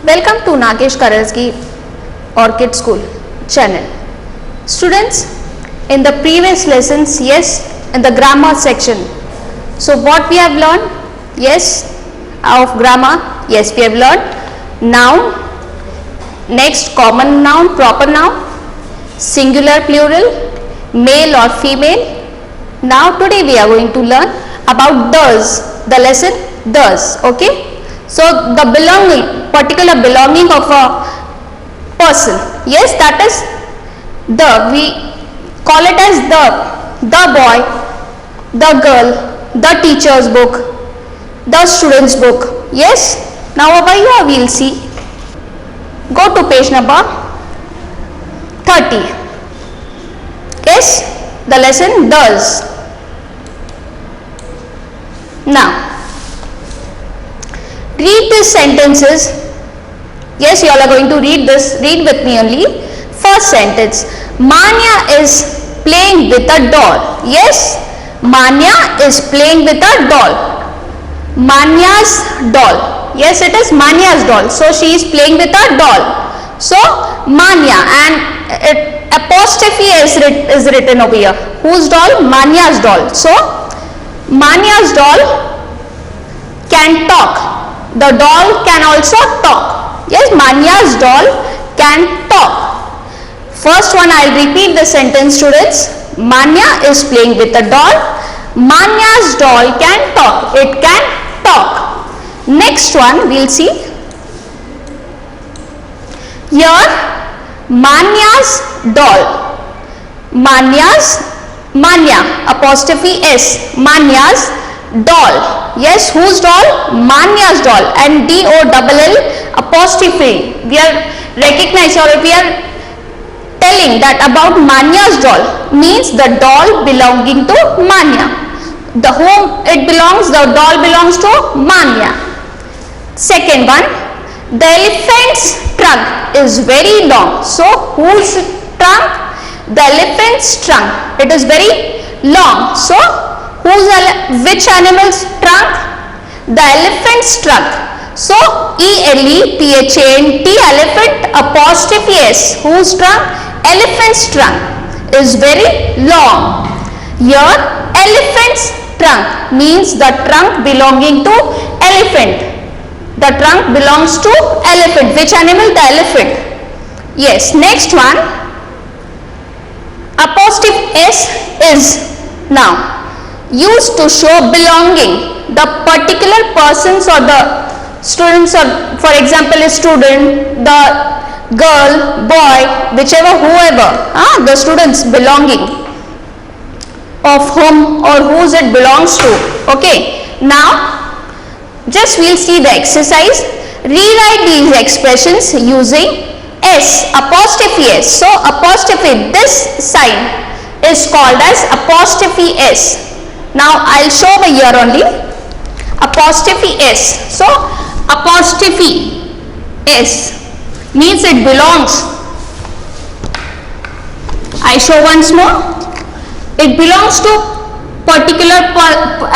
Welcome to Nagesh Karalski Orchid School channel. Students, in the previous lessons, yes, in the grammar section, so what we have learned? Yes, of grammar, yes, we have learned noun, next common noun, proper noun, singular, plural, male or female. Now today we are going to learn about does, the lesson does, okay. So the belonging, particular belonging of a person, yes, that is we call it as the boy, the girl, the teacher's book, the student's book, yes. Now over here we will see, go to page number 30, yes, the lesson does. Now read these sentences. Yes, you all are going to read this. Read with me only. First sentence. Manya is playing with a doll. Yes, Manya is playing with a doll. Manya's doll. Yes, it is Manya's doll. So she is playing with a doll. So Manya, and apostrophe is written over here. Whose doll? Manya's doll. So Manya's doll can talk. The doll can also talk. Yes, Manya's doll can talk. First one, I will repeat the sentence, students. Manya is playing with a doll. Manya's doll can talk. It can talk. Next one, we will see. Here, Manya's doll. Manya, apostrophe S. Manya's doll. Yes, whose doll? Manya's doll, and DOLL apostrophe. We are recognizing, or we are telling that about Manya's doll means the doll belonging to Manya. The whom it belongs, the doll belongs to Manya. Second one, the elephant's trunk is very long. So whose trunk? The elephant's trunk. It is very long. So which animal's trunk? The elephant's trunk. So ELEPHANT, elephant, apostrophe S. Whose trunk? Elephant's trunk is very long. Here elephant's trunk means the trunk belonging to elephant. The trunk belongs to elephant. Which animal? The elephant. Yes. Next one, apostrophe S is now used to show belonging. The particular persons or the students, or for example a student, the girl, boy, whichever, whoever, the students belonging, of whom or whose it belongs to. Okay. Now just we will see the exercise. Rewrite these expressions using S, apostrophe S. So apostrophe, this sign is called as apostrophe S. Now I will show over here only, apostrophe S. So apostrophe S means it belongs. I show once more. It belongs to particular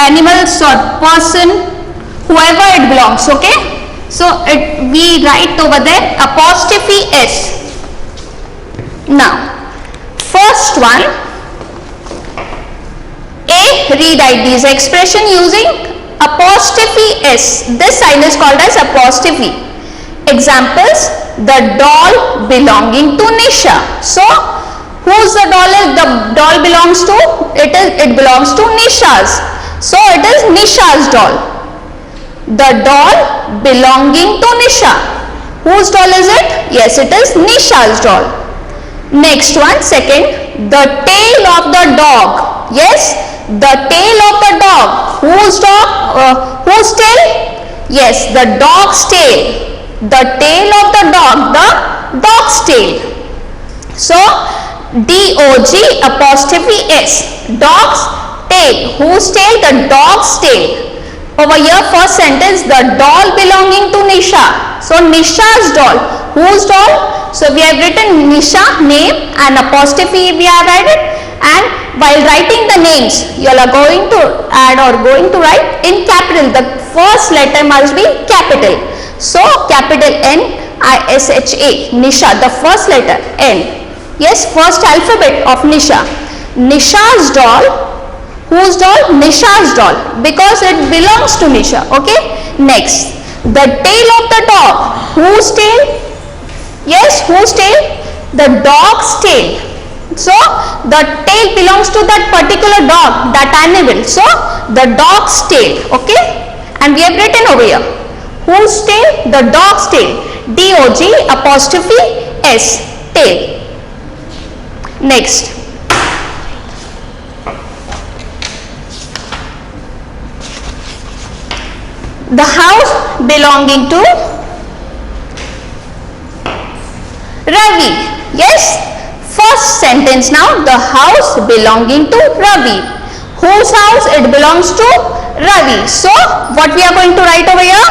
animals or person, whoever it belongs. Okay. So we write over there apostrophe S. Now first one, rewrite these expression using apostrophe S. This sign is called as apostrophe. Examples: the doll belonging to Nisha. So whose the doll is? The doll belongs to, it belongs to Nisha's. So it is Nisha's doll. The doll belonging to Nisha. Whose doll is it? Yes, it is Nisha's doll. Next one, second, the tail of the dog. Yes, the tail of the dog. Whose dog? Whose tail? Yes, the dog's tail. The tail of the dog, the dog's tail. So DOG apostrophe S, dog's tail. Whose tail? The dog's tail. Over here, first sentence, the doll belonging to Nisha. So Nisha's doll. Whose doll? So we have written Nisha, name, and apostrophe we have added. And while writing the names, you all are going to add or going to write in capital. The first letter must be capital. So capital N-I-S-H-A, Nisha, the first letter N. Yes, first alphabet of Nisha. Nisha's doll. Whose doll? Nisha's doll, because it belongs to Nisha. Okay. Next, the tail of the dog. Whose tail? Yes, whose tail? The dog's tail. So the tail belongs to that particular dog, that animal. So the dog's tail. Okay. And we have written over here, whose tail? The dog's tail. D-O-G apostrophe S, tail. Next, the house belonging to Ravi. Yes, first sentence now, the house belonging to Ravi. Whose house? It belongs to Ravi. So what we are going to write over here?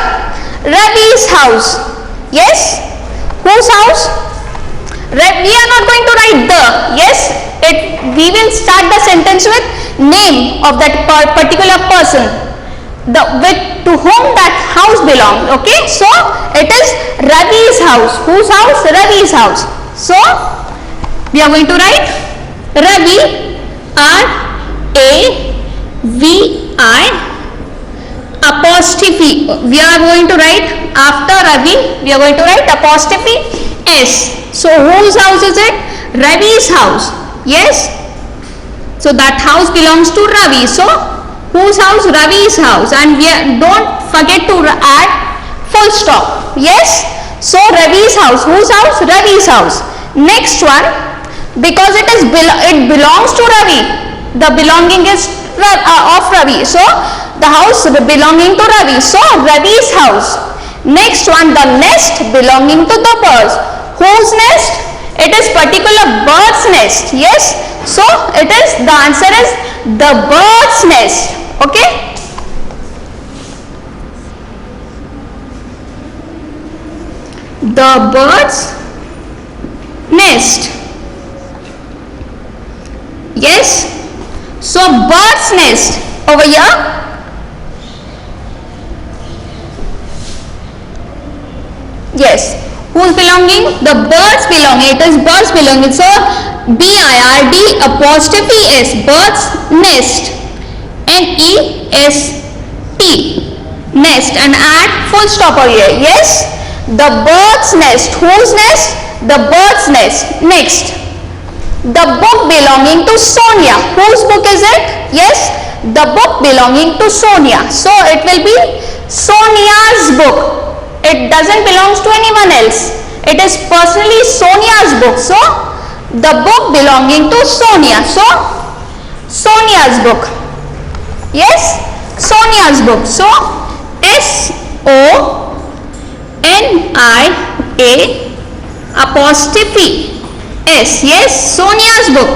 Ravi's house. Yes, whose house? We are not going to write the. Yes, we will start the sentence with name of that particular person, to whom that house belongs. Okay, so it is Ravi's house. Whose house? Ravi's house. So we are going to write Ravi, R-A-V-I apostrophe. We are going to write after Ravi, we are going to write apostrophe S. So whose house is it? Ravi's house. Yes, so that house belongs to Ravi. So whose house? Ravi's house. And don't forget to add full stop. Yes, so Ravi's house. Whose house? Ravi's house. Next one, because it belongs to Ravi, the belonging is of Ravi, so the house belonging to Ravi, so Ravi's house. Next one, the nest belonging to the birds. Whose nest? It is particular bird's nest. Yes, so it is, the answer is the bird's nest. Okay, the bird's nest. Yes, so bird's nest over here. Yes, who's belonging? The birds belonging. It is birds belonging. So B-I-R-D apostrophe S, bird's nest. N-E-S-T, nest, and add full stop over here. Yes, the bird's nest. Whose nest? The bird's nest. Next, the book belonging to Sonia. Whose book is it? Yes, the book belonging to Sonia. So it will be Sonia's book. It doesn't belong to anyone else. It is personally Sonia's book. So the book belonging to Sonia. So Sonia's book. Yes, Sonia's book. So S-O-N-I-A apostrophe S. Yes, Sonia's book.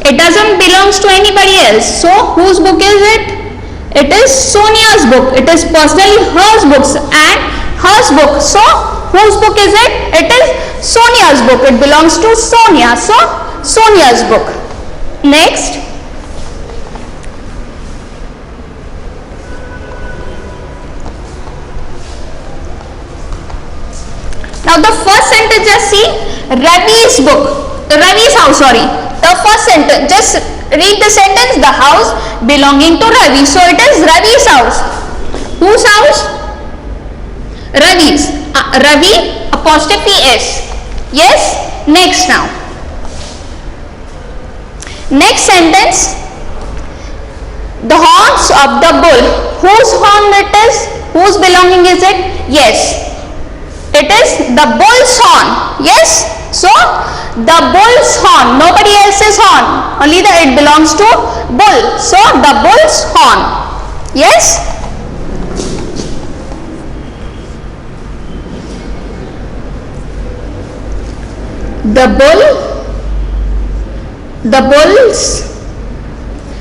It doesn't belong to anybody else. So whose book is it? It is Sonia's book. It is personally her books and hers book. So whose book is it? It is Sonia's book. It belongs to Sonia. So Sonia's book. Next, now the first sentence, just see, Ravi's book, Ravi's house, sorry. The first sentence, just read the sentence, the house belonging to Ravi. So it is Ravi's house. Whose house? Ravi's. Ravi apostrophe S. Yes. Next now. Next sentence, the horns of the bull. Whose horn it is? Whose belonging is it? Yes, it is the bull's horn. Yes, so the bull's horn, nobody else's horn, only it belongs to bull. So the bull's horn. Yes, the bull's,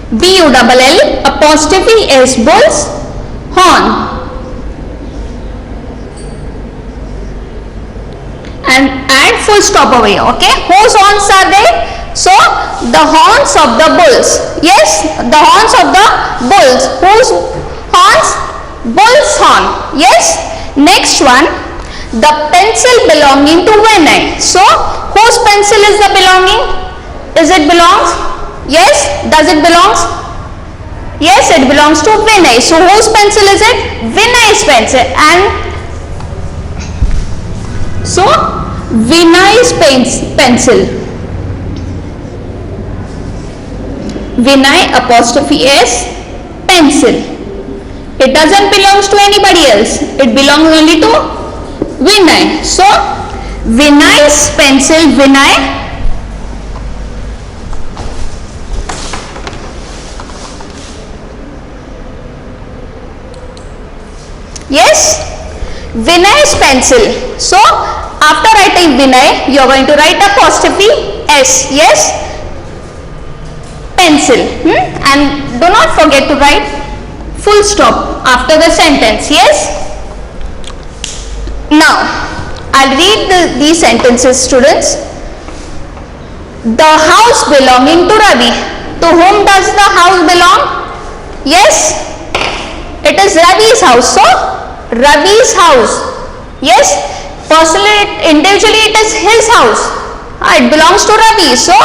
B-U-L-L apostrophe S, bull's horn. And add full stop over here. Okay, whose horns are they? So the horns of the bulls. Yes, the horns of the bulls. Whose horns? Bull's horn. Yes. Next one, the pencil belonging to Vinay. So whose pencil is the belonging? Is it belongs? Yes. Does it belongs? Yes, it belongs to Vinay. So whose pencil is it? Vinay's pencil. And so Vinay's pencil. Vinay apostrophe S pencil. It doesn't belong to anybody else. It belongs only to Vinay. So Vinay's pencil, Vinay. Yes, Vinay's pencil. So after writing Vinay, you are going to write apostrophe S. Yes, pencil. And do not forget to write full stop after the sentence. Yes. Now I'll read these sentences, students. The house belonging to Ravi. To whom does the house belong? Yes, it is Ravi's house. So Ravi's house. Yes, personally, individually it is his house. It belongs to Ravi. So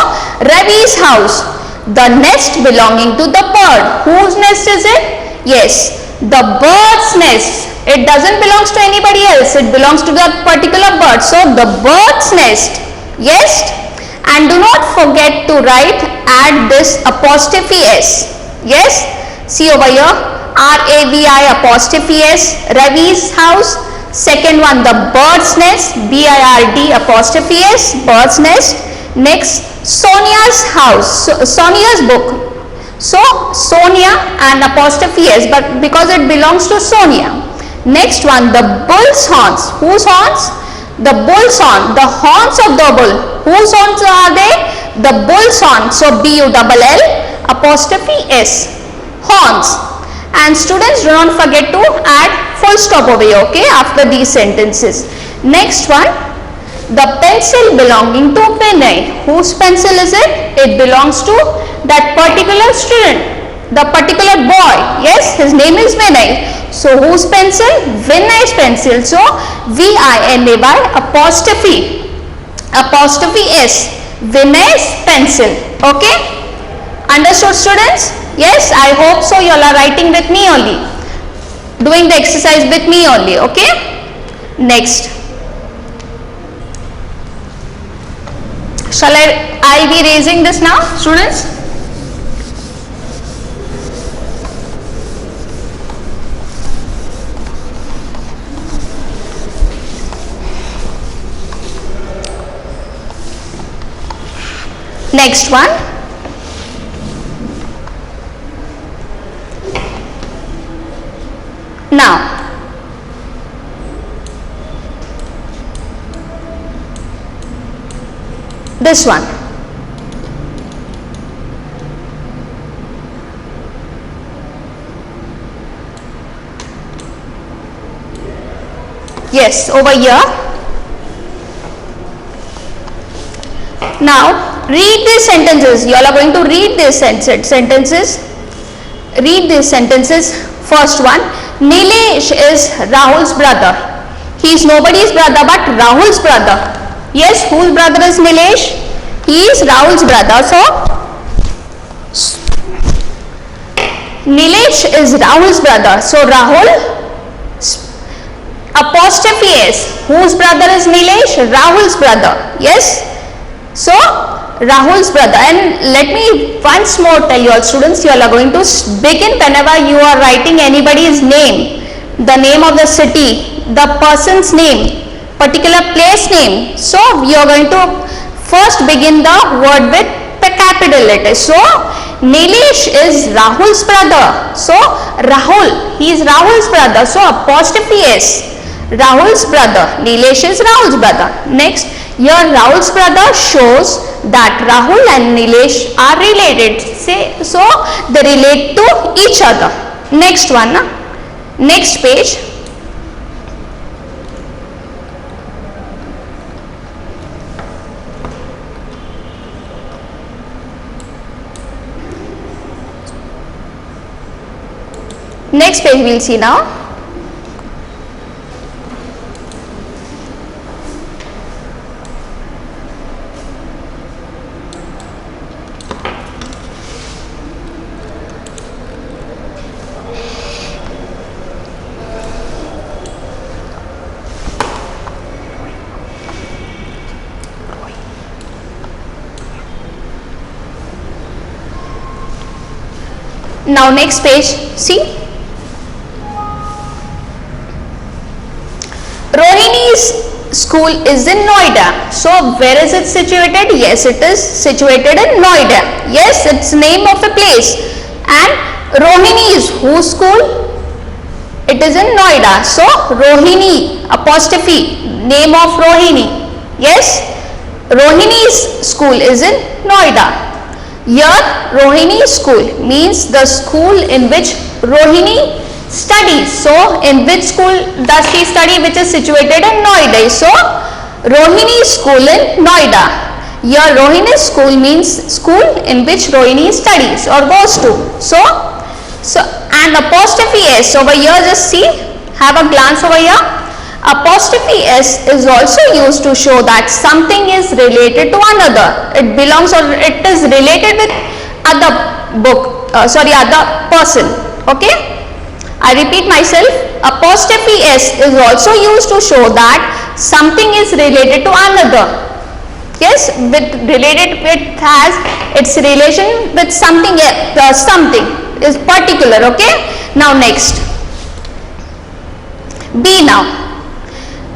Ravi's house. The nest belonging to the bird. Whose nest is it? Yes, the bird's nest. It doesn't belong to anybody else. It belongs to the particular bird. So the bird's nest. Yes, and do not forget to write, add this apostrophe S. Yes, see over here. RAVI apostrophe S, Ravi's house. Second one, the bird's nest, BIRD apostrophe S, bird's nest. Next, Sonia's house, Sonia's book. So Sonia and apostrophe S, but because it belongs to Sonia. Next one, the bull's horns. Whose horns? The bull's horn, the horns of the bull. Whose horns are they? The bull's horn. So BULL apostrophe S, horns. And students, do not forget to add full stop over here, okay, after these sentences. Next one, the pencil belonging to Vinay. Whose pencil is it? It belongs to that particular student, the particular boy. Yes, his name is Vinay. So whose pencil? Vinay's pencil. So VINAY apostrophe S, Vinay's pencil. Okay, understood, students? Yes, I hope so. You all are writing with me only, doing the exercise with me only. Okay, next, shall I be raising this now, students? Next one, now this one, yes, over here. Now read these sentences. You all are going to read these sentences. Read these sentences. First one, Nilesh is Rahul's brother. He is nobody's brother but Rahul's brother. Yes, whose brother is Nilesh? He is Rahul's brother. So Nilesh is Rahul's brother. So Rahul apostrophe S. Whose brother is Nilesh? Rahul's brother. Yes. So Rahul's brother. And let me once more tell you all, students, you all are going to begin whenever you are writing anybody's name, the name of the city, the person's name, particular place name. So you are going to first begin the word with the capital letters. So Nilesh is Rahul's brother. So Rahul, he is Rahul's brother. So apostrophe S, Rahul's brother. Nilesh is Rahul's brother. Next, here Rahul's brother shows that Rahul and Nilesh are related. So they relate to each other. Next one, Next page. Next page we'll see now. Now next page, see. Rohini's school is in Noida. So where is it situated? Yes, it is situated in Noida. Yes, it's name of a place. And Rohini is whose school? It is in Noida. So Rohini apostrophe name of Rohini. Yes, Rohini's school is in Noida. Here Rohini school means the school in which Rohini studies. So in which school does she study, which is situated in Noida? So Rohini school in Noida. Here Rohini school means school in which Rohini studies or goes to. So and apostrophe S over here, just see, have a glance over here. Apostrophe S is also used to show that something is related to another. It belongs or it is related with other other person. Okay. I repeat myself. Apostrophe S is also used to show that something is related to another. Yes, related with has its relation with something else, something is particular. Okay. Now next. B now.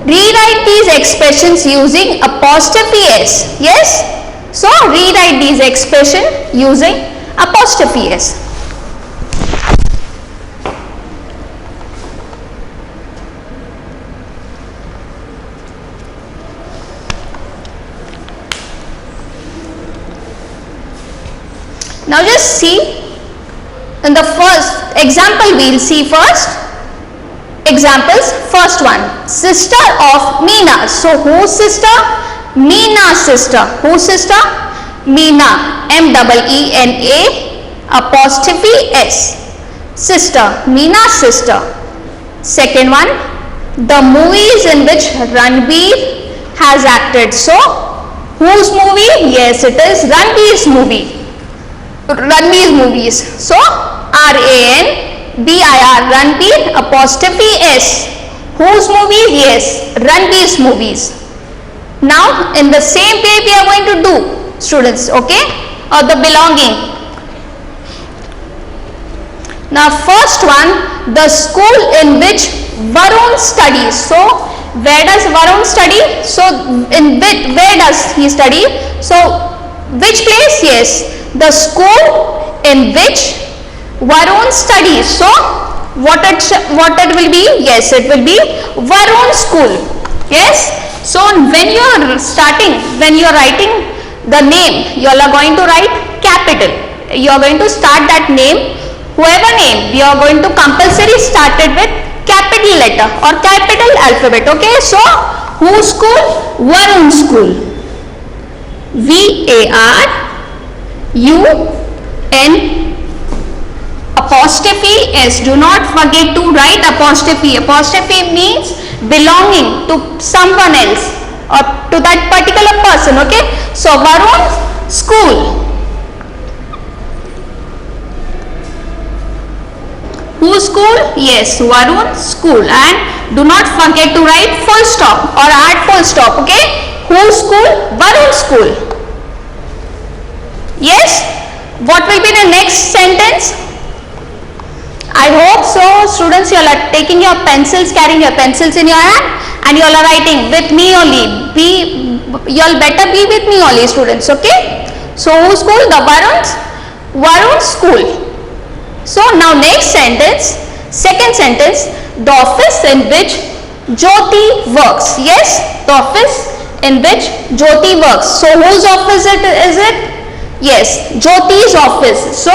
Rewrite these expressions using apostrophe S. Yes. So rewrite these expressions using apostrophe S. Now just see, in the first example we'll see first. Examples, first one, sister of Meena. So whose sister? Meena's sister. Whose sister? Meena. MEENA apostrophe S. Sister. Meena's sister. Second one, the movies in which Ranbir has acted. So whose movie? Yes, it is Ranbir's movie. Ranbir's movies. So RANBIR, Ranbir apostrophe S. Whose movies? Yes, Ranbir's movies. Now in the same way we are going to do, students, okay, or the belonging. Now first one, the school in which Varun studies. So where does Varun study? So in which, where does he study? So which place? Yes, the school in which Varun studies. So what it will be? Yes, it will be Varun school. Yes. So when you are starting, when you are writing the name, you all are going to write capital. You are going to start that name, whoever name, we are going to compulsory start it with capital letter or capital alphabet. Okay. So whose school? Varun school. VARUN apostrophe S. Do not forget to write apostrophe. Apostrophe means belonging to someone else or to that particular person. Okay. So Varun school. Whose school? Yes, Varun school. And do not forget to write full stop or add full stop. Okay. Whose school? Varun school. Yes. What will be the next sentence? I hope so, students, you all are taking your pencils, carrying your pencils in your hand, and you all are writing with me only. You all better be with me only, students. Okay. So whose school? The Varun school. So now next sentence, second sentence, the office in which Jyoti works. Yes, the office in which Jyoti works. So whose office is it? Yes, Jyoti's office. So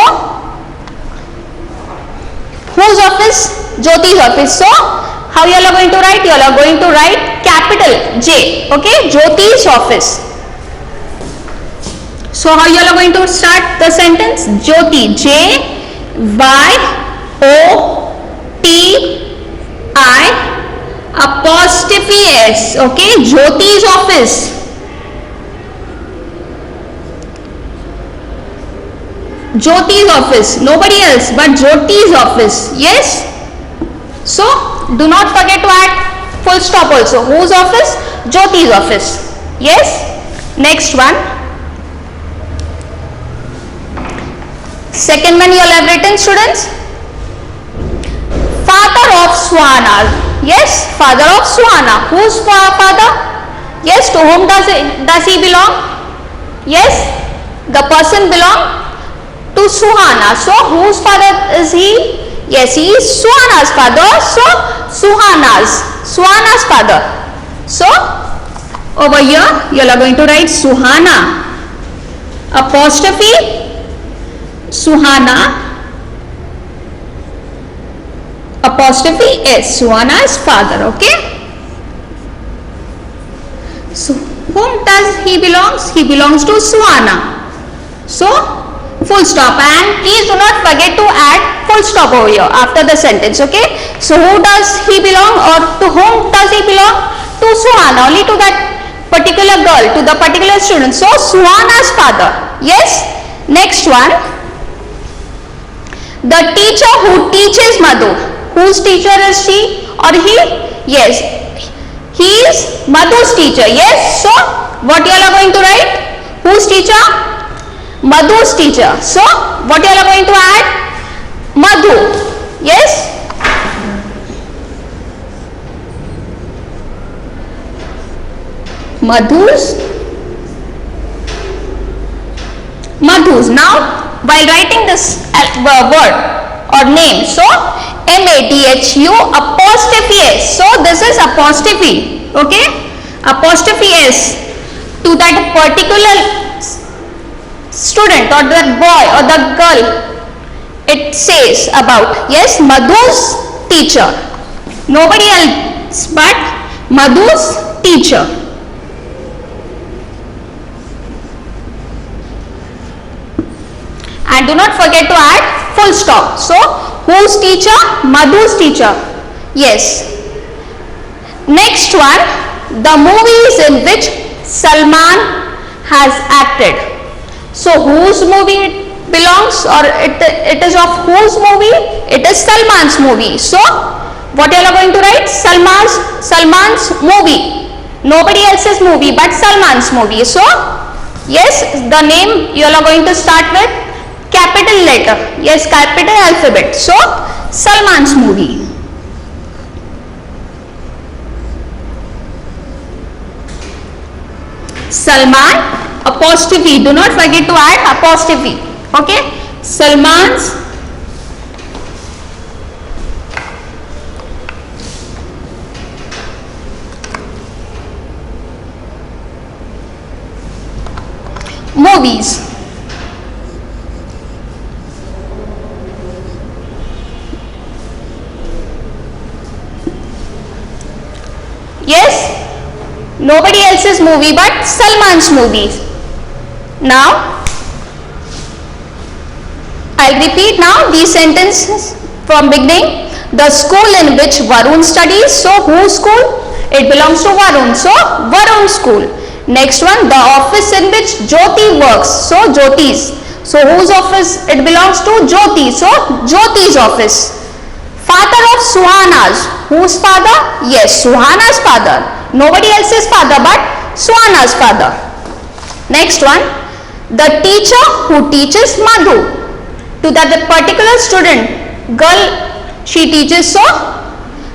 whose office? Jyoti's office. So how you all are going to write? You all are going to write capital J. Okay, Jyoti's office. So how you all are going to start the sentence? Jyoti, Jyoti. Okay, Jyoti's office. Jyoti's office, nobody else but Jyoti's office. Yes. So do not forget to add full stop also. Whose office? Jyoti's office. Yes. Next one. Second one you all have written, students. Father of Suhana. Yes, father of Suhana. Whose father? Yes, to whom does he belong? Yes, the person belong to Suhana. So whose father is he? Yes, he is Suhana's father. So Suhana's father. So over here you are going to write Suhana apostrophe Suhana apostrophe S, Suhana's father. Okay. So whom does he belongs? He belongs to Suhana. So full stop, and please do not forget to add full stop over here after the sentence. Okay. So who does he belong, or to whom does he belong? To Suhana, only to that particular girl, to the particular student. So Suhana's father. Yes. Next one. The teacher who teaches Madhu. Whose teacher is she or he? Yes, he is Madhu's teacher. Yes. So what you all are going to write? Whose teacher? Madhu's teacher. So what you all are going to add? Madhu. Yes. Madhu's. Now while writing this word or name, so Madhu apostrophe S. So this is apostrophe. Okay, apostrophe S to that particular student or that boy or the girl it says about. Yes, Madhu's teacher, nobody else but Madhu's teacher. And do not forget to add full stop. So whose teacher? Madhu's teacher. Yes. Next one, the movies in which Salman has acted. So whose movie it belongs, or it is of whose movie? It is Salman's movie. So what you are going to write? Salman's movie. Nobody else's movie but Salman's movie. So yes, the name you are going to start with capital letter. Yes, capital alphabet. So Salman's movie. Salman apostrophe. Do not forget to add apostrophe. Okay, Salman's movies. Yes, nobody else's movie but Salman's movies. Now I'll repeat now these sentences from beginning. The school in which Varun studies. So whose school? It belongs to Varun. So Varun school. Next one, the office in which Jyoti works. So Jyoti's. So whose office? It belongs to Jyoti. So Jyoti's office. Father of Suhana's. Whose father? Yes, Suhana's father. Nobody else's father but Suhana's father. Next one, the teacher who teaches Madhu. To that particular student, girl, she teaches. So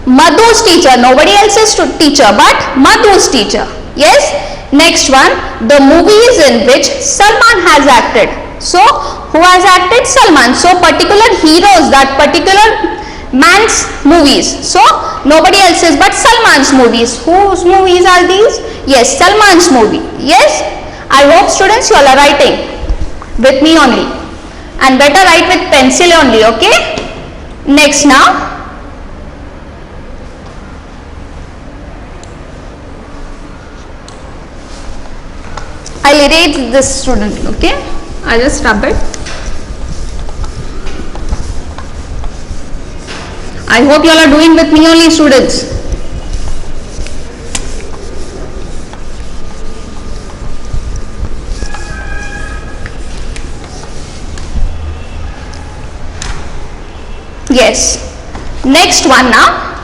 Madhu's teacher. Nobody else's teacher but Madhu's teacher. Yes. Next one, the movies in which Salman has acted. So who has acted? Salman. So particular heroes, that particular man's movies. So nobody else's but Salman's movies. Whose movies are these? Yes, Salman's movie. Yes, I hope students you all are writing with me only, and better write with pencil only. Okay. Next now, I'll erase this student. Okay, I'll just rub it. I hope you all are doing with me only, students. Yes. Next one now.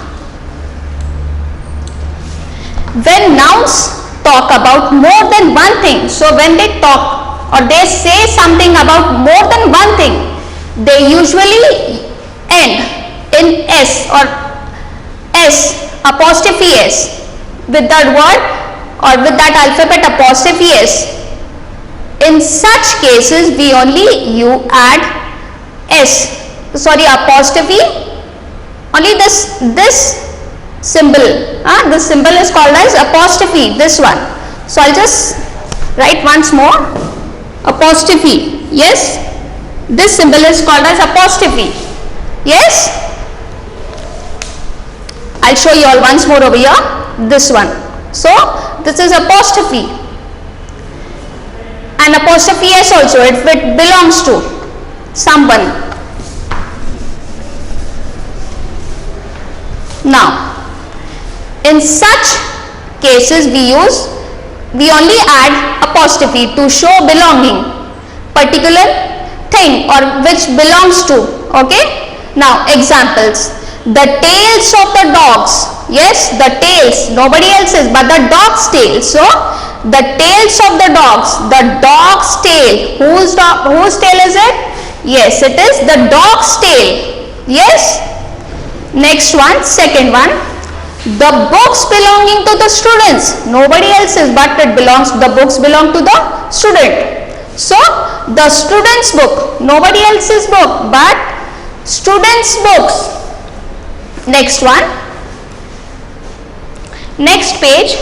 When nouns talk about more than one thing, so when they talk or they say something about more than one thing, they usually end in S or S apostrophe S with that word or with that alphabet apostrophe S. In such cases we only add S, sorry, apostrophe, only this symbol, this symbol is called as apostrophe, this one. So I'll just write once more, apostrophe. Yes, this symbol is called as apostrophe. Yes, I'll show you all once more over here, this one. So this is apostrophe, and apostrophe S also, it belongs to someone. Now in such cases we only add apostrophe to show belonging, particular thing or which belongs to. Okay, now examples: the tails of the dogs. Yes, the tails, nobody else's but the dog's tail. So the tails of the dogs, the dog's tail. Whose tail is it? Yes, it is the dog's tail. Yes. Next one, second one, the books belonging to the students, nobody else's but it belongs, the books belong to the student. So the student's book, nobody else's book but student's books. Next one, next page.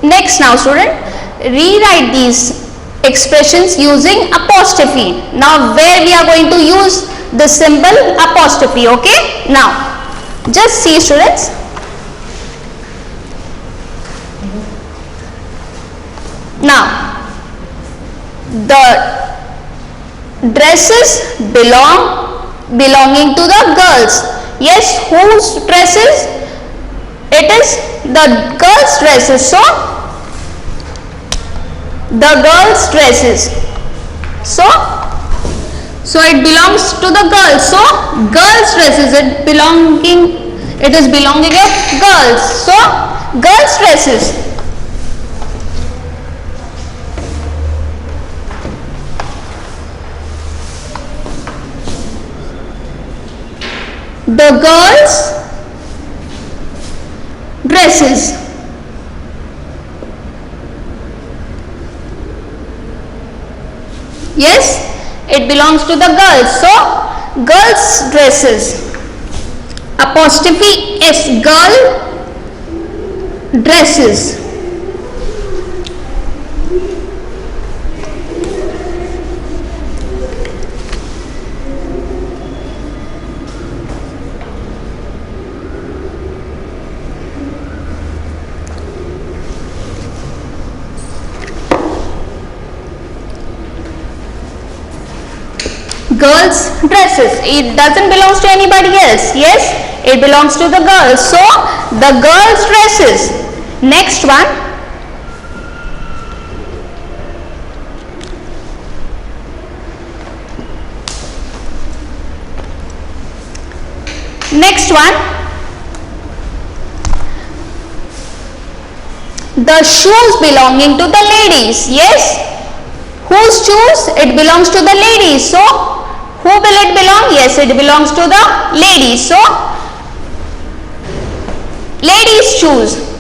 Next now student, rewrite these expressions using apostrophe. Now where we are going to use the symbol apostrophe. Okay, now just see students. Now the dresses belonging to the girls. Yes, whose dresses? It is the girls' dresses. So the girls' dresses. So it belongs to the girls. So girls' dresses, it is belonging of girls. So girls' dresses. The girls' dresses. Yes, it belongs to the girls. So girls' dresses. Apostrophe S, girl dresses. Girls' dresses, it doesn't belong to anybody else. Yes, it belongs to the girls. So the girls' dresses. Next one, the shoes belonging to the ladies. Yes, whose shoes? It belongs to the ladies. So Who will it belong? Yes, it belongs to the ladies. So, ladies shoes.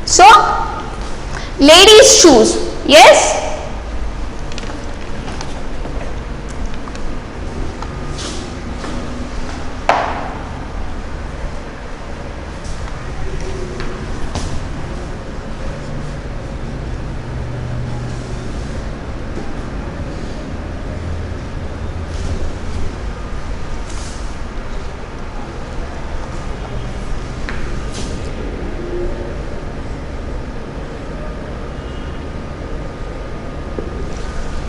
So, ladies shoes. Yes.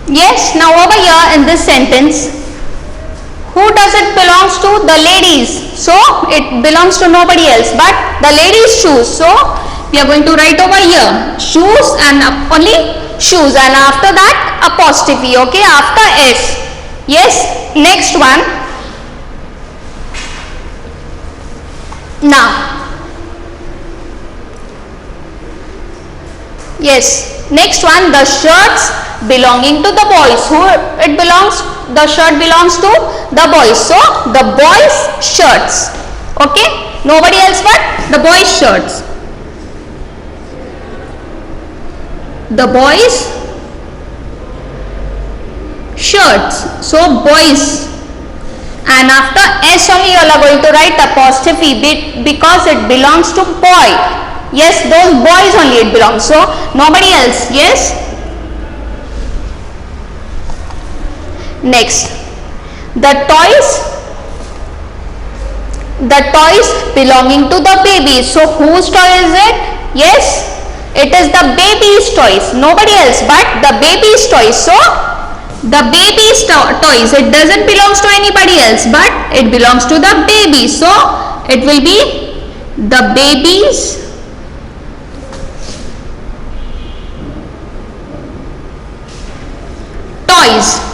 Yes, now over here in this sentence, who does it belongs to? The ladies. So, it belongs to nobody else but the ladies' shoes. So, we are going to write over here shoes and only shoes, and after that apostrophe, okay, after S. Yes, next one. Now, yes, next one, the shirts belonging to the boys. Who it belongs? The shirt belongs to the boys. So, the boys' shirts. Okay, nobody else but the boys' shirts. The boys' shirts. So, boys. And after S only you are going to write apostrophe because it belongs to boy. Yes, those boys only it belongs. So, nobody else. Yes. Next, the toys belonging to the baby. So, whose toy is it? Yes, it is the baby's toys, nobody else but the baby's toys. So, the baby's toys, it doesn't belongs to anybody else but it belongs to the baby. So, it will be the baby's toys.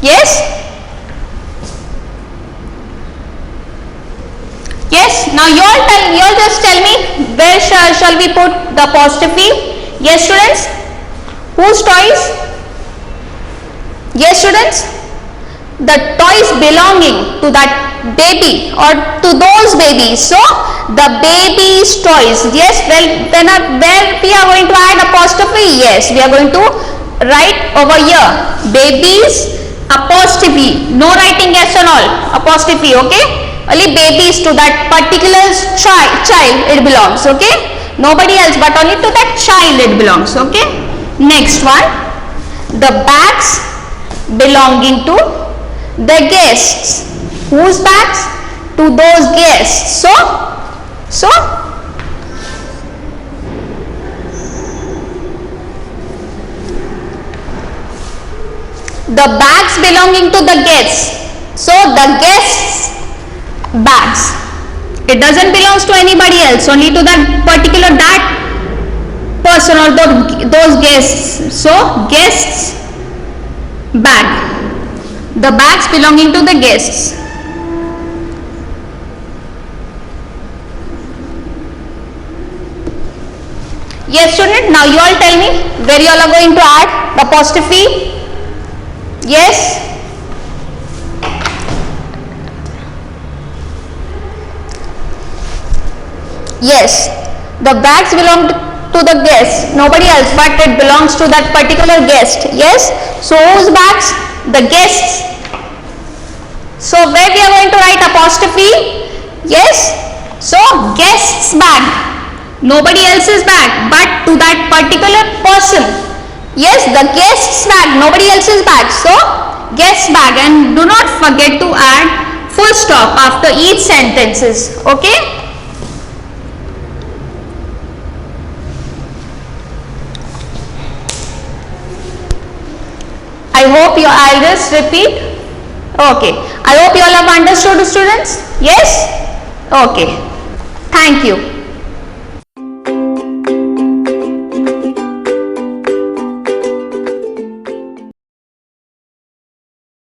Yes? Yes, now you all just tell me where shall we put the apostrophe? Yes, students? Whose toys? Yes, students? The toys belonging to that baby or to those babies. So, the baby's toys. Yes, well, then where we are going to add apostrophe? Yes, we are going to write over here baby's apostrophe, no writing S and all, apostrophe, okay, only babies, to that particular child it belongs, okay, nobody else but only to that child it belongs, okay. Next one, the bags belonging to the guests. Whose bags? To those guests. So the bags belonging to the guests. So, the guests' bags. It doesn't belongs to anybody else, only to that particular person or those guests. So, guests' bag. The bags belonging to the guests. Yes, student, now you all tell me where you all are going to add the apostrophe. Yes? Yes, the bags belong to the guest, nobody else but it belongs to that particular guest. Yes? So, whose bags? The guests. So, where we are going to write apostrophe? Yes? So, guest's bag, nobody else's bag but to that particular person. Yes, the guest's bag, nobody else's bag. So, guest's bag, and do not forget to add full stop after each sentences. Okay? I hope I'll just repeat. Okay. I hope you all have understood, students. Yes? Okay. Thank you.